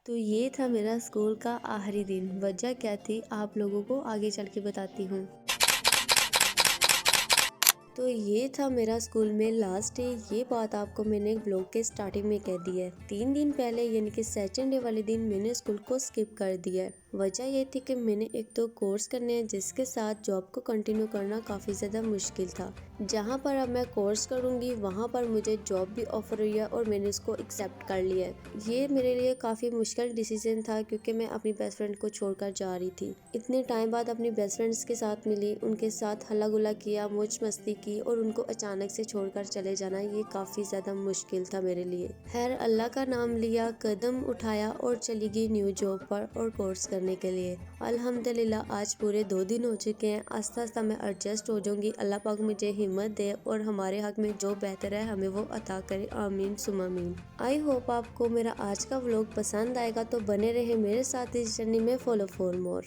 तो ये था मेरा स्कूल का आखिरी दिन। वजह क्या थी आप लोगों को आगे चल के बताती हूँ। तो ये था मेरा स्कूल में लास्ट डे। ये बात आपको मैंने ब्लॉग के स्टार्टिंग में कह दी है। 3 दिन पहले यानी कि सेकंड डे वाले दिन मैंने स्कूल को स्किप कर दिया है। वजह ये थी कि मैंने एक तो कोर्स करने हैं जिसके साथ जॉब को कंटिन्यू करना काफ़ी ज़्यादा मुश्किल था। जहाँ पर अब मैं कोर्स करूँगी वहाँ पर मुझे जॉब भी ऑफर हुई है और मैंने उसको एक्सेप्ट कर लिया है। ये मेरे लिए काफ़ी मुश्किल डिसीजन था क्योंकि मैं अपनी बेस्ट फ्रेंड को छोड़कर जा रही थी। इतने टाइम बाद अपनी बेस्ट फ्रेंड्स के साथ मिली, उनके साथ हल्ला गुल्ला किया, मौज मस्ती की और उनको अचानक से छोड़कर चले जाना ये काफ़ी ज़्यादा मुश्किल था मेरे लिए। खैर अल्लाह का नाम लिया, कदम उठाया और चली गई न्यू जॉब पर और कोर्स करने के लिए। अल्हम्दुलिल्लाह आज पूरे 2 दिन हो चुके हैं। आस्ता आस्ता मैं एडजस्ट हो जाऊंगी। अल्लाह पाक मुझे हिम्मत दे और हमारे हक में जो बेहतर है हमें वो अता करे। आमीन सुमा आमीन। आई होप आपको मेरा आज का व्लॉग पसंद आएगा, तो बने रहे मेरे साथ इस जर्नी में। Follow for more.